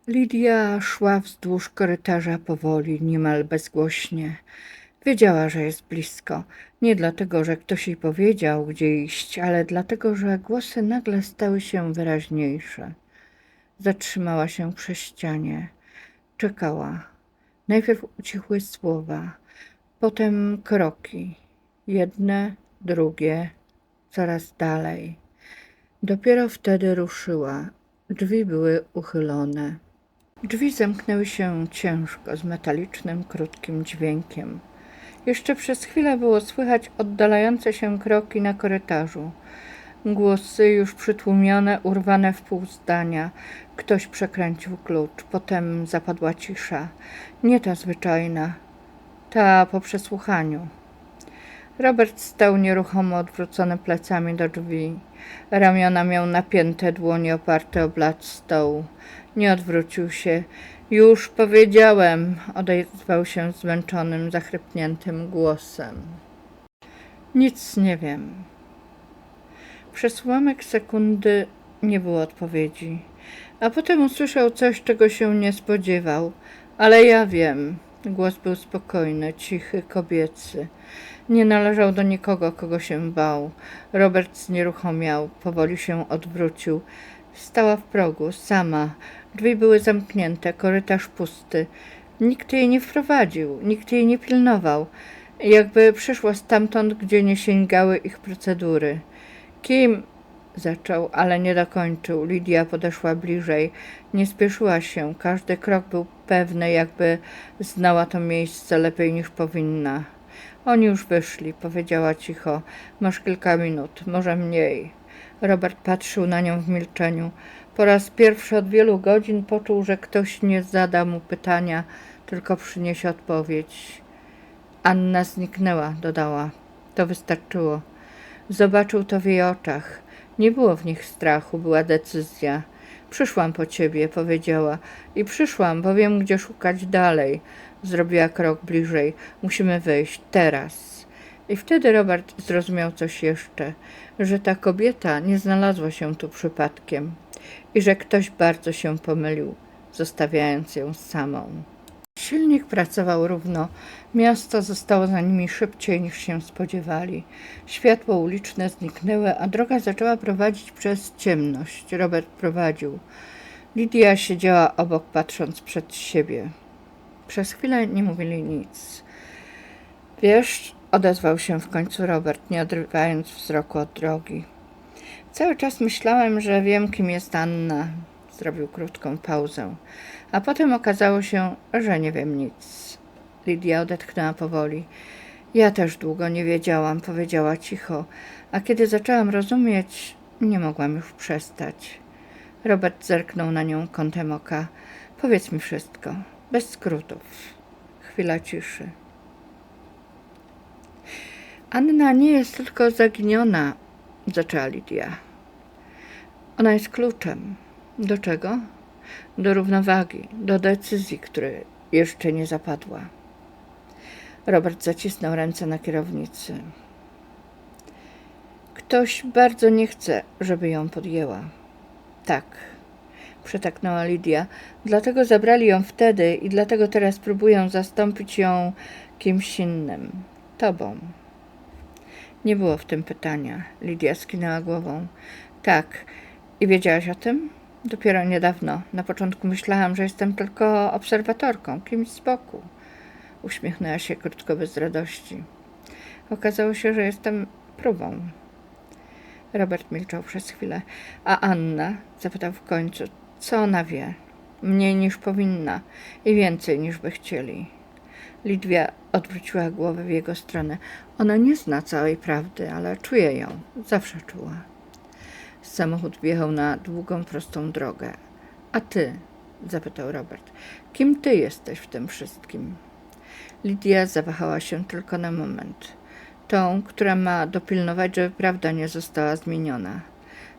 Lidia szła wzdłuż korytarza powoli, niemal bezgłośnie. Wiedziała, że jest blisko. Nie dlatego, że ktoś jej powiedział, gdzie iść, ale dlatego, że głosy nagle stały się wyraźniejsze. Zatrzymała się przy ścianie. Czekała. Najpierw ucichły słowa, potem kroki. Jedne, drugie, coraz dalej. Dopiero wtedy ruszyła. Drzwi były uchylone. Drzwi zamknęły się ciężko, z metalicznym, krótkim dźwiękiem. Jeszcze przez chwilę było słychać oddalające się kroki na korytarzu. Głosy już przytłumione, urwane w pół zdania. Ktoś przekręcił klucz. Potem zapadła cisza. Nie ta zwyczajna, ta po przesłuchaniu. Robert stał nieruchomo odwrócony plecami do drzwi. Ramiona miał napięte, dłonie oparte o blat stołu. Nie odwrócił się. Już powiedziałem, odezwał się zmęczonym, zachrypniętym głosem. Nic nie wiem. Przez ułamek sekundy nie było odpowiedzi, a potem usłyszał coś, czego się nie spodziewał. Ale ja wiem. Głos był spokojny, cichy, kobiecy. Nie należał do nikogo, kogo się bał. Robert znieruchomiał, powoli się odwrócił. Stała w progu, sama. Drzwi były zamknięte, korytarz pusty. Nikt jej nie wprowadził, nikt jej nie pilnował. Jakby przyszła stamtąd, gdzie nie sięgały ich procedury. Kim? Zaczął, ale nie dokończył. Lidia podeszła bliżej. Nie spieszyła się. Każdy krok był pewny, jakby znała to miejsce lepiej niż powinna. Oni już wyszli, powiedziała cicho. Masz kilka minut, może mniej. Robert patrzył na nią w milczeniu. Po raz pierwszy od wielu godzin poczuł, że ktoś nie zada mu pytania, tylko przyniesie odpowiedź. Anna zniknęła, dodała. To wystarczyło. Zobaczył to w jej oczach. Nie było w nich strachu, była decyzja. Przyszłam po ciebie, powiedziała. I przyszłam, bo wiem, gdzie szukać dalej. Zrobiła krok bliżej. Musimy wyjść, teraz. I wtedy Robert zrozumiał coś jeszcze, że ta kobieta nie znalazła się tu przypadkiem i że ktoś bardzo się pomylił, zostawiając ją samą. Silnik pracował równo. Miasto zostało za nimi szybciej niż się spodziewali. Światło uliczne zniknęły, a droga zaczęła prowadzić przez ciemność. Robert prowadził. Lidia siedziała obok, patrząc przed siebie. Przez chwilę nie mówili nic. Wiesz, odezwał się w końcu Robert, nie odrywając wzroku od drogi. Cały czas myślałem, że wiem, kim jest Anna. Zrobił krótką pauzę. A potem okazało się, że nie wiem nic. Lidia odetchnęła powoli. Ja też długo nie wiedziałam, powiedziała cicho. A kiedy zaczęłam rozumieć, nie mogłam już przestać. Robert zerknął na nią kątem oka. Powiedz mi wszystko, bez skrótów. Chwila ciszy. Anna nie jest tylko zaginiona, zaczęła Lidia. Ona jest kluczem. Do czego? Do równowagi, do decyzji, której jeszcze nie zapadła. Robert zacisnął ręce na kierownicy. Ktoś bardzo nie chce, żeby ją podjęła. Tak, przytaknęła Lidia. Dlatego zabrali ją wtedy i dlatego teraz próbują zastąpić ją kimś innym. Tobą. Nie było w tym pytania. Lidia skinęła głową. Tak. I wiedziałaś o tym? Dopiero niedawno. Na początku myślałam, że jestem tylko obserwatorką, kimś z boku. Uśmiechnęła się krótko, bez radości. Okazało się, że jestem próbą. Robert milczał przez chwilę. A Anna? Zapytał w końcu. Co ona wie? Mniej niż powinna i więcej niż by chcieli. Lidia odwróciła głowę w jego stronę. Ona nie zna całej prawdy, ale czuje ją. Zawsze czuła. Samochód wjechał na długą, prostą drogę. A ty? Zapytał Robert. Kim ty jesteś w tym wszystkim? Lidia zawahała się tylko na moment. Tą, która ma dopilnować, żeby prawda nie została zmieniona.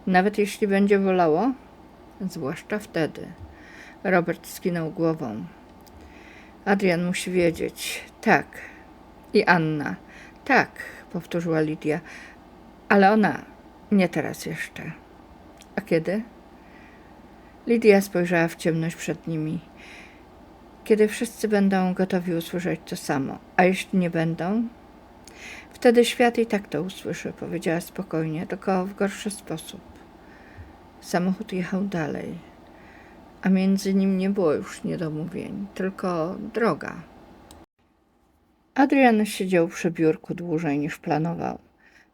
Nawet jeśli będzie wolało? Zwłaszcza wtedy. Robert skinął głową. Adrian musi wiedzieć. Tak. I Anna. Tak, powtórzyła Lidia. Ale ona nie teraz jeszcze. A kiedy? Lidia spojrzała w ciemność przed nimi. Kiedy wszyscy będą gotowi usłyszeć to samo, a jeśli nie będą, wtedy świat i tak to usłyszy, powiedziała spokojnie, tylko w gorszy sposób. Samochód jechał dalej, a między nim nie było już niedomówień, tylko droga. Adrian siedział przy biurku dłużej niż planował.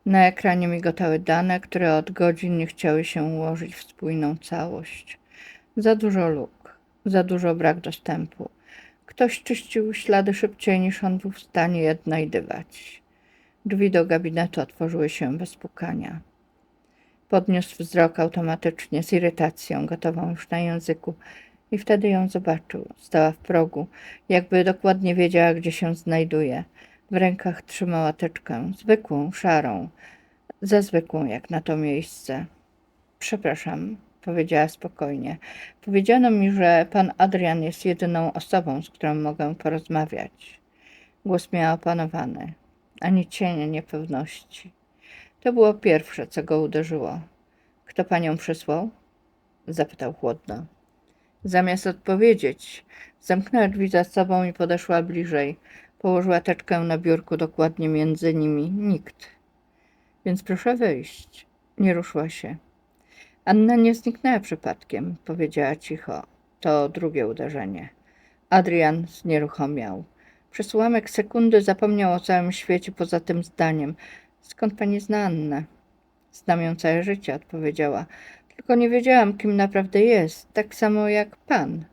Na ekranie migotały dane, które od godzin nie chciały się ułożyć w spójną całość. Za dużo luk, za dużo brak dostępu. Ktoś czyścił ślady szybciej niż on był w stanie je odnajdywać. Drzwi do gabinetu otworzyły się bez pukania. Podniósł wzrok automatycznie, z irytacją, gotową już na języku, i wtedy ją zobaczył. Stała w progu, jakby dokładnie wiedziała, gdzie się znajduje. W rękach trzymała teczkę, zwykłą, szarą, za zwykłą jak na to miejsce. Przepraszam, powiedziała spokojnie. Powiedziano mi, że pan Adrian jest jedyną osobą, z którą mogę porozmawiać. Głos miała opanowany, ani cienia niepewności. To było pierwsze, co go uderzyło. Kto panią przysłał? Zapytał chłodno. Zamiast odpowiedzieć, zamknęła drzwi za sobą i podeszła bliżej. Położyła teczkę na biurku dokładnie między nimi. Nikt. Więc proszę wyjść. Nie ruszyła się. Anna nie zniknęła przypadkiem, powiedziała cicho. To drugie uderzenie. Adrian znieruchomiał. Przez ułamek sekundy zapomniał o całym świecie poza tym zdaniem. Skąd pani zna Annę? Znam ją całe życie, odpowiedziała. Tylko nie wiedziałam, kim naprawdę jest, tak samo jak pan.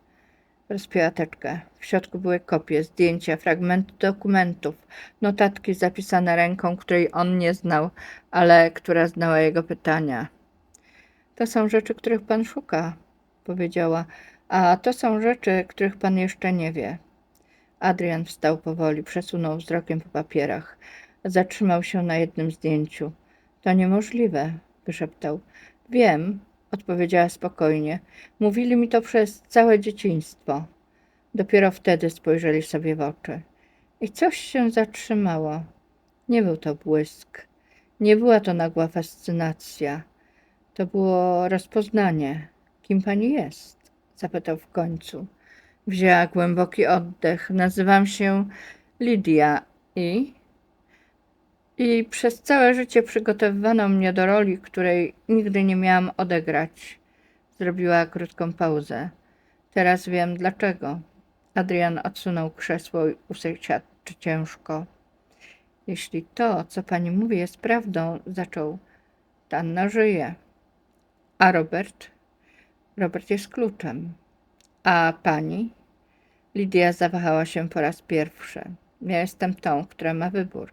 Rozpięła teczkę. W środku były kopie, zdjęcia, fragmenty dokumentów, notatki zapisane ręką, której on nie znał, ale która znała jego pytania. To są rzeczy, których pan szuka, powiedziała, a to są rzeczy, których pan jeszcze nie wie. Adrian wstał powoli, przesunął wzrokiem po papierach. Zatrzymał się na jednym zdjęciu. To niemożliwe, wyszeptał. Wiem, odpowiedziała spokojnie. Mówili mi to przez całe dzieciństwo. Dopiero wtedy spojrzeli sobie w oczy. I coś się zatrzymało. Nie był to błysk. Nie była to nagła fascynacja. To było rozpoznanie. Kim pani jest? Zapytał w końcu. Wzięła głęboki oddech. Nazywam się Lidia i przez całe życie przygotowywano mnie do roli, której nigdy nie miałam odegrać. Zrobiła krótką pauzę. Teraz wiem dlaczego. Adrian odsunął krzesło i usiadł ciężko. Jeśli to, co pani mówi, jest prawdą, zaczął. Anna żyje. A Robert? Robert jest kluczem. A pani? Lidia zawahała się po raz pierwszy. Ja jestem tą, która ma wybór.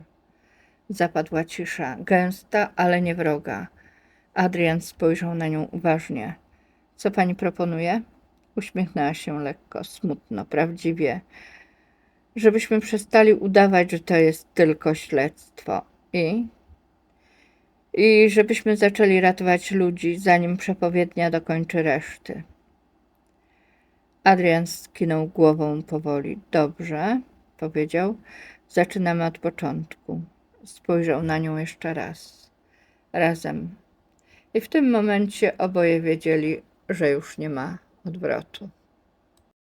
Zapadła cisza, gęsta, ale nie wroga. Adrian spojrzał na nią uważnie. Co pani proponuje? Uśmiechnęła się lekko, smutno, prawdziwie. Żebyśmy przestali udawać, że to jest tylko śledztwo. I żebyśmy zaczęli ratować ludzi, zanim przepowiednia dokończy reszty. Adrian skinął głową powoli. Dobrze, powiedział. Zaczynamy od początku. Spojrzał na nią jeszcze raz. Razem. I w tym momencie oboje wiedzieli, że już nie ma odwrotu.